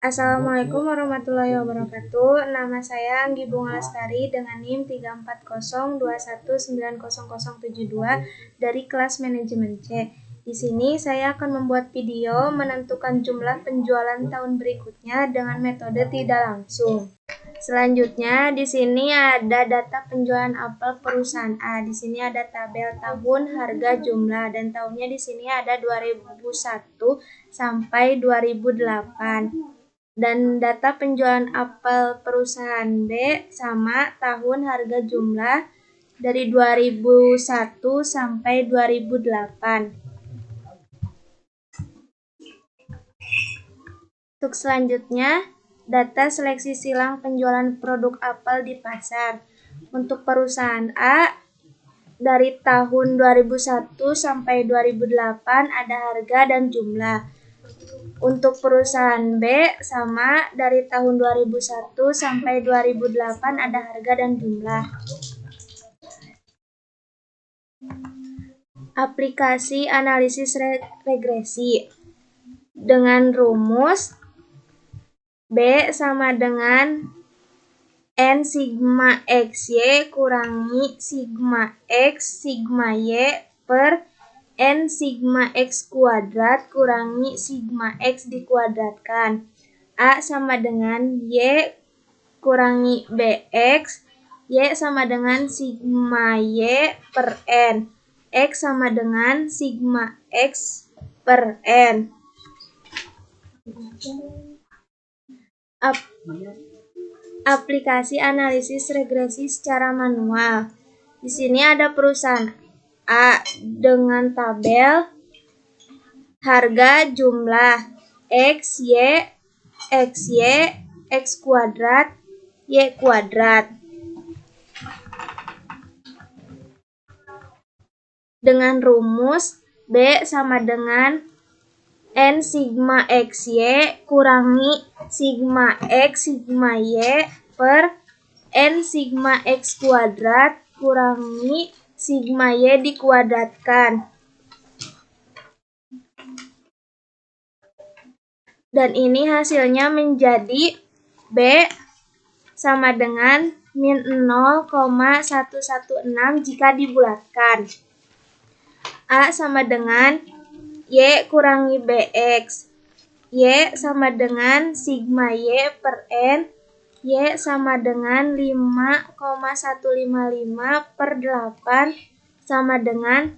Assalamualaikum warahmatullahi wabarakatuh. Nama saya Anggi Bunga Lestari dengan NIM 34021190072 dari kelas manajemen C. Di sini saya akan membuat video menentukan jumlah penjualan tahun berikutnya dengan metode tidak langsung. Selanjutnya di sini ada data penjualan apel perusahaan A. Di sini ada tabel tahun, harga, jumlah, dan tahunnya di sini ada 2001 sampai 2008. Dan data penjualan apel perusahaan B sama tahun, harga, jumlah dari 2001 sampai 2008. Untuk selanjutnya, data seleksi silang penjualan produk apel di pasar. Untuk perusahaan A, dari tahun 2001 sampai 2008 ada harga dan jumlah. Untuk perusahaan B sama dari tahun 2001 sampai 2008 ada harga dan jumlah. Aplikasi analisis regresi dengan rumus B sama dengan N sigma XY kurangi sigma X sigma Y per N sigma X kuadrat kurangi sigma X dikuadratkan. A sama dengan Y kurangi BX, Y sama dengan sigma Y per N, X sama dengan sigma X per N. Aplikasi analisis regresi secara manual. Di sini ada perusahaan A dengan tabel harga, jumlah, X, Y, X kuadrat, Y kuadrat. Dengan rumus B sama dengan N sigma XY kurangi sigma X sigma Y per N sigma X kuadrat kurangi sigma Y dikuadratkan. Dan ini hasilnya menjadi B sama dengan min 0,116 jika dibulatkan. A sama dengan Y kurangi BX, Y sama dengan sigma Y per N, Y sama dengan 5,155 per 8 sama dengan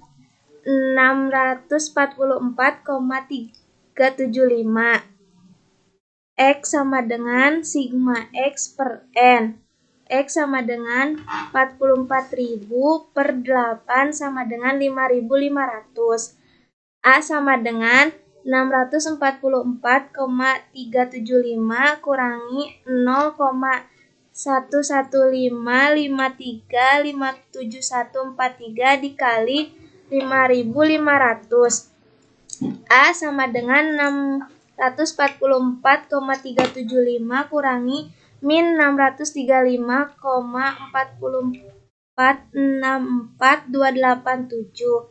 644,375. X sama dengan sigma X per N, X sama dengan 44.000 per 8 sama dengan 5.500. A sama dengan 644,375 kurangi 0,115535743 dikali 5.500. A sama dengan 644,375 kurangi min 635,4464287.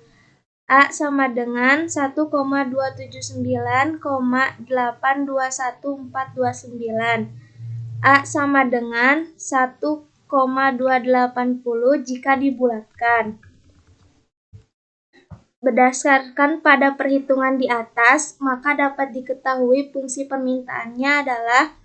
A sama dengan 1,279,821,429. A sama dengan 1,280 jika dibulatkan. Berdasarkan pada perhitungan di atas, maka dapat diketahui fungsi permintaannya adalah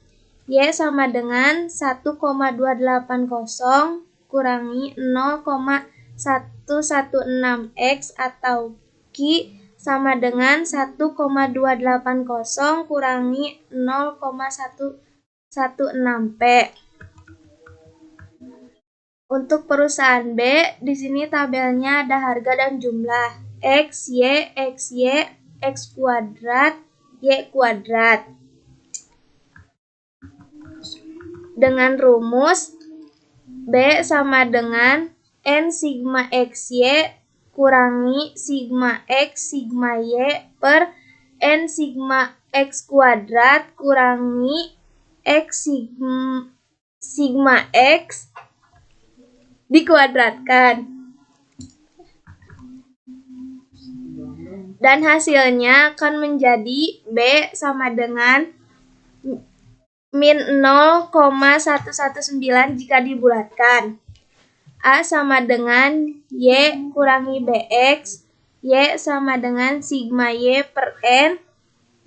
Y sama dengan 1,280 kurangi 0,116X atau Q sama dengan 1,280 kurangi 0,116P. Untuk perusahaan B, di sini tabelnya ada harga dan jumlah X, Y, X kuadrat, Y kuadrat. Dengan rumus B sama dengan N sigma XY kurangi sigma X sigma Y per N sigma X kuadrat kurangi X sigma X dikuadratkan. Dan hasilnya akan menjadi B sama dengan min 0,119 jika dibulatkan. A sama dengan Y kurangi BX, Y sama dengan sigma Y per N,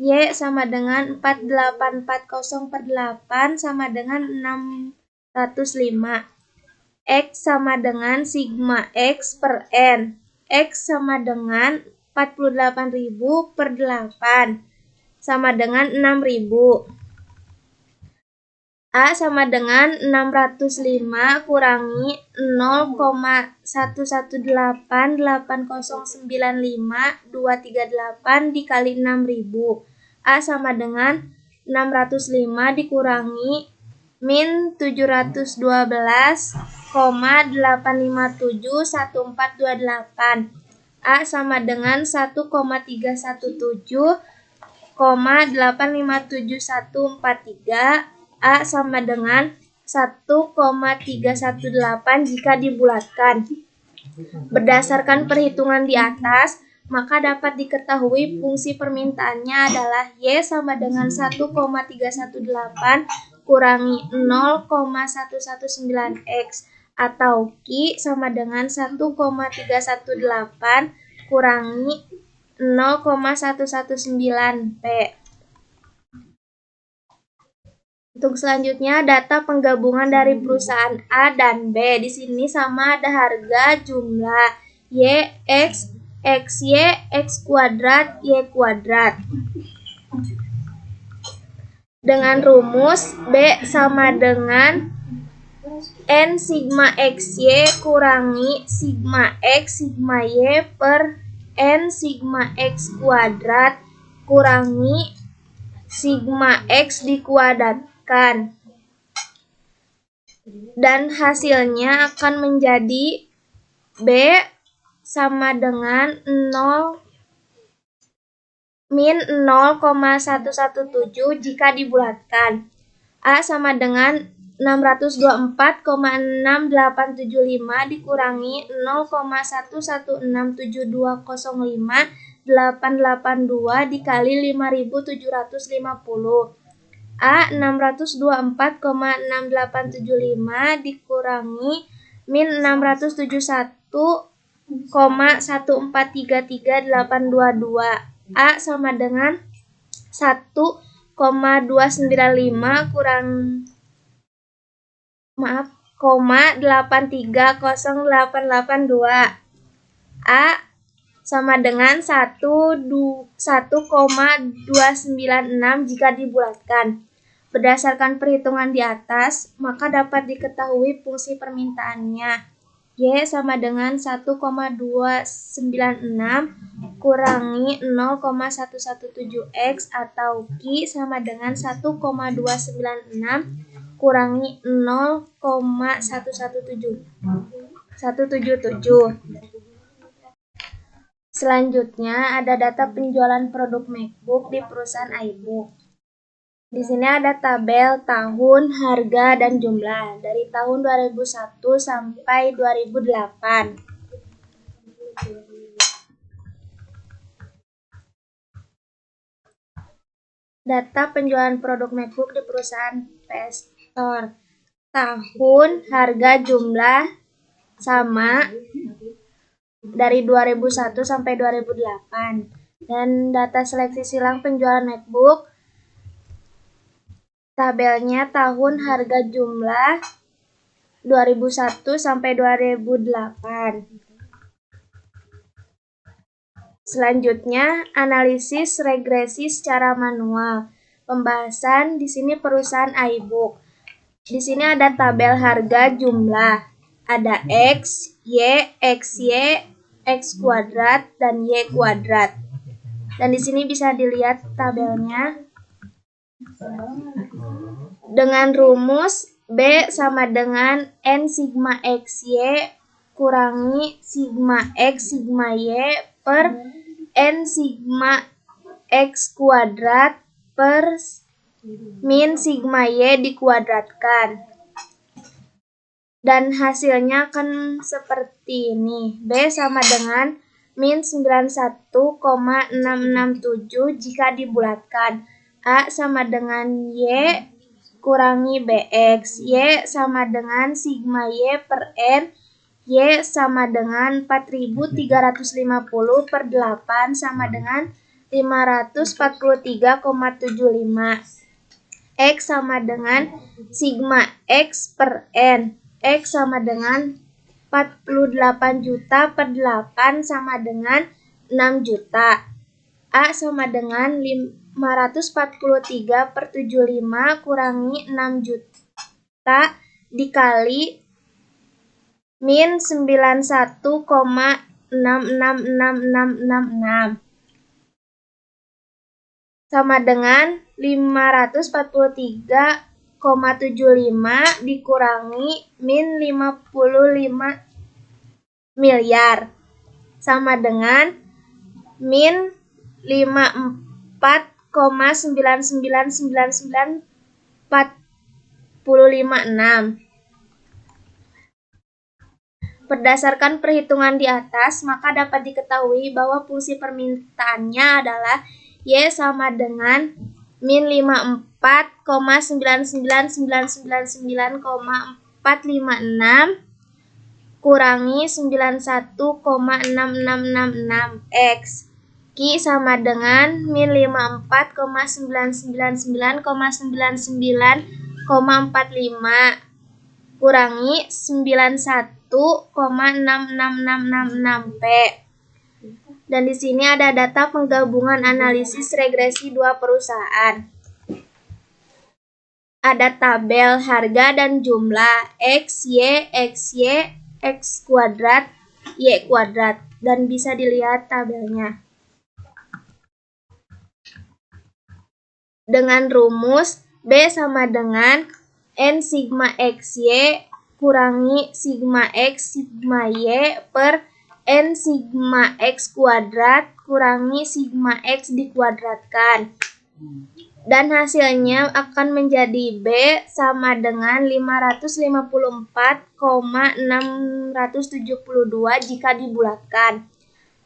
Y sama dengan 4840 per 8 sama dengan 605. X sama dengan sigma X per N, X sama dengan 48.000 per 8 sama dengan 6.000. A sama dengan 605 kurangi 0,1188095,238 dikali 6.000. A sama dengan 605 dikurangi min 712,8571428. A sama dengan 1,317,8574143. A sama dengan 1,318 jika dibulatkan. Berdasarkan perhitungan di atas, maka dapat diketahui fungsi permintaannya adalah Y sama dengan 1,318 kurangi 0,119X atau Q sama dengan 1,318 kurangi 0,119P. Untuk selanjutnya, data penggabungan dari perusahaan A dan B. Di sini sama ada harga, jumlah, Y, X, XY, X kuadrat, Y kuadrat. Dengan rumus B sama dengan N sigma XY kurangi sigma X sigma Y per N sigma X kuadrat kurangi sigma X dikuadratkan. Dan hasilnya akan menjadi B sama dengan 0 min 0,117 jika dibulatkan. A sama dengan 624,6875 dikurangi 0,1167205,882 dikali 5.750. A 624,6875 dikurangi min 671,1433822. A sama dengan 1,295 830,882. A sama dengan 1,296 jika dibulatkan. Berdasarkan perhitungan di atas, maka dapat diketahui fungsi permintaannya. Y sama dengan 1,296 kurangi 0,117X atau Q sama dengan 1,296 kurangi 0,177. Selanjutnya ada data penjualan produk MacBook di perusahaan iBook. Di sini ada tabel tahun, harga, dan jumlah dari tahun 2001 sampai 2008. Data penjualan produk MacBook di perusahaan PS Store. Tahun, harga, jumlah sama dari 2001 sampai 2008. Dan data seleksi silang penjualan MacBook. Tabelnya tahun, harga, jumlah 2001 sampai 2008. Selanjutnya, analisis regresi secara manual. Pembahasan di sini perusahaan iBook. Di sini ada tabel harga, jumlah. Ada X, Y, XY, X kuadrat, dan Y kuadrat. Dan di sini bisa dilihat tabelnya. Dengan rumus B sama dengan N sigma XY kurangi sigma X sigma Y per N sigma X kuadrat per min sigma Y dikuadratkan. Dan hasilnya akan seperti ini. B sama dengan min 91,667 jika dibulatkan. A sama dengan Y kurangi BX. Y sama dengan sigma Y per N. Y sama dengan 4350 per 8 sama dengan 543,75. X sama dengan sigma X per N. X sama dengan 48 juta per 8 sama dengan 6 juta. A sama dengan 543 per 75 kurangi 6 juta dikali min 91,666666 sama dengan 543,75 dikurangi min 55 miliar sama dengan min 54,9999456. Berdasarkan perhitungan di atas, maka dapat diketahui bahwa fungsi permintaannya adalah Y sama dengan min 54,99999,456 kurangi 91,6666 X. Q sama dengan min 54,999,99,45 kurangi 91,6666 P. Dan di sini ada data penggabungan analisis regresi dua perusahaan. Ada tabel harga dan jumlah X, Y, X kuadrat, Y kuadrat. Dan bisa dilihat tabelnya. Dengan rumus B sama dengan N sigma XY kurangi sigma X sigma Y per N sigma X kuadrat kurangi sigma X dikuadratkan. Dan hasilnya akan menjadi B sama dengan 554,672 jika dibulatkan.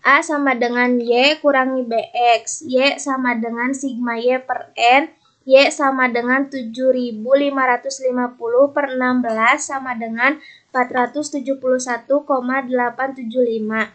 A sama dengan Y kurangi BX. Y sama dengan sigma Y per N. Y sama dengan 7.550 per 16 sama dengan 471,875.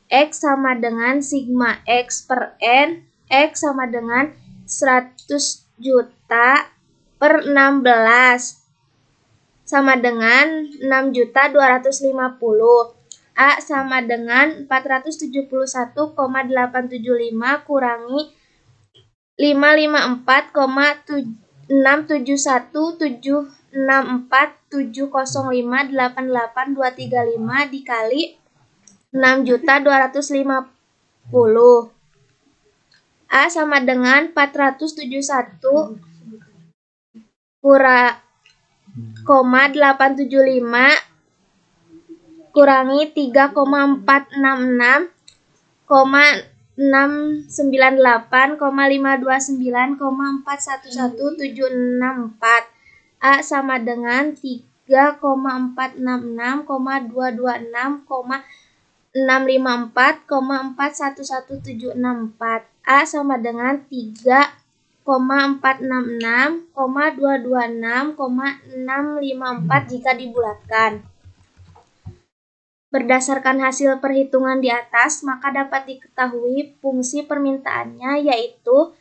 X sama dengan sigma X per N. X sama dengan 100 juta per 16 sama dengan 6.250. A sama dengan 471,875 kurangi 554,6717647058823 dikali 6.250. A sama dengan 471,875 kurangi 3,466,529,411,764. A sama dengan 3,466,226,654,411,764. A sama dengan 3,466,226,654 jika dibulatkan. Berdasarkan hasil perhitungan di atas, maka dapat diketahui fungsi permintaannya yaitu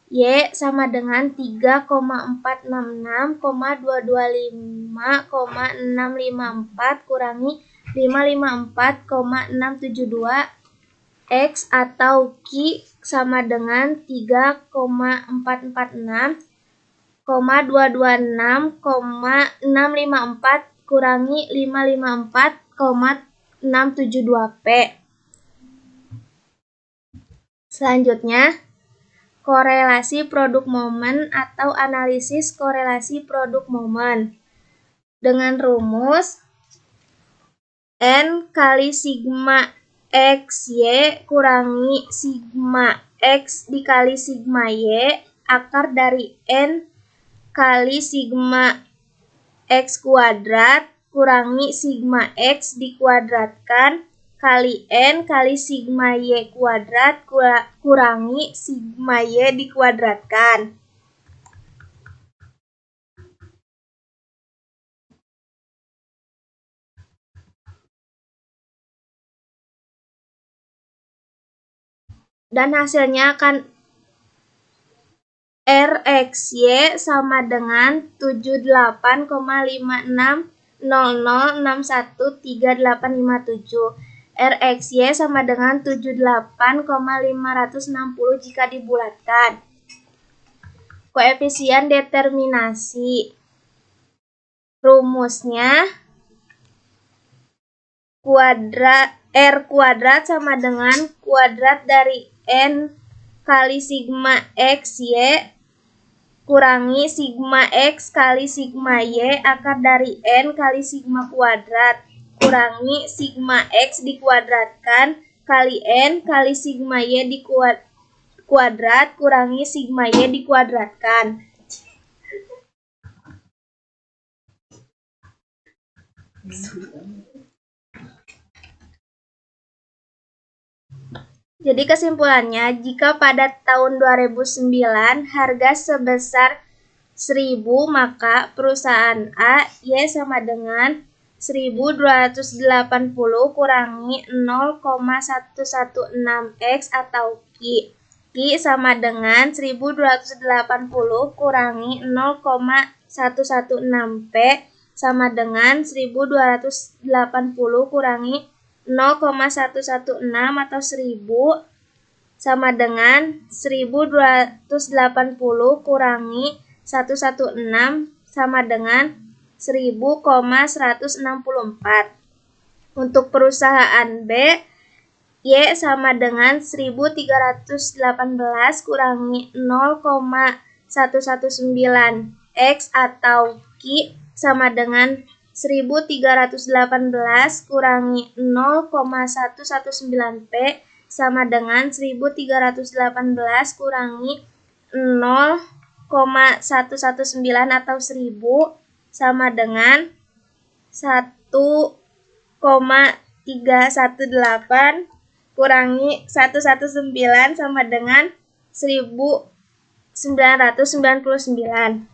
Y sama dengan 3,466,225,654 kurangi 554,672 X atau Q sama dengan 3,446,226,654 kurangi 554,672 P. Selanjutnya, korelasi produk momen atau analisis korelasi produk momen. Dengan rumus N kali sigma XY kurangi sigma X dikali sigma Y akar dari N kali sigma X kuadrat kurangi sigma X dikuadratkan kali N kali sigma Y kuadrat kurangi sigma Y dikuadratkan. dan hasilnya akan RXY sama dengan 78,5600613857. RXY sama dengan 78,560 jika dibulatkan. Koefisien determinasi. Rumusnya R kuadrat sama dengan kuadrat dari N kali sigma X Y kurangi sigma X kali sigma Y akar dari N kali sigma kuadrat kurangi sigma X dikuadratkan kali N kali sigma Y kuadrat kurangi sigma Y dikuadratkan. Jadi kesimpulannya, jika pada tahun 2009 harga sebesar 1.000, maka perusahaan A, Y sama dengan 1.280 kurangi 0,116X atau Q. Q sama dengan 1.280 kurangi 0,116P sama dengan 1.280 kurangi 0,116 atau 1000 sama dengan 1.280 kurangi 116 sama dengan 1000,164. Untuk perusahaan B, Y sama dengan 1.318 kurangi 0,119X atau Q sama dengan 1.318 kurangi 0,119P sama dengan 1.318 kurangi 0,119 atau 1000 sama dengan 1,318 kurangi 119 sama dengan 1999.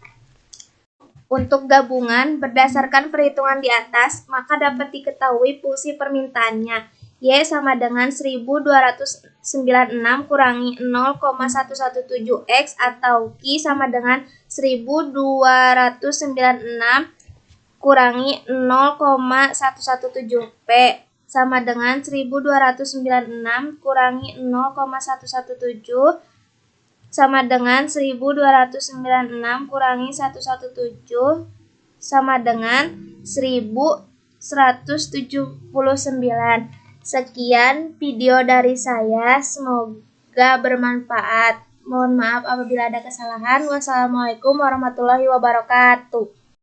Untuk gabungan berdasarkan perhitungan di atas, maka dapat diketahui fungsi permintaannya. Y sama dengan 1.296 kurangi 0,117X atau Q sama dengan 1.296 kurangi 0,117P sama dengan 1.296 kurangi 0,117 sama dengan 1.296 kurangi 117 sama dengan 1.179. Sekian video dari saya, semoga bermanfaat. Mohon maaf apabila ada kesalahan. Wassalamualaikum warahmatullahi wabarakatuh.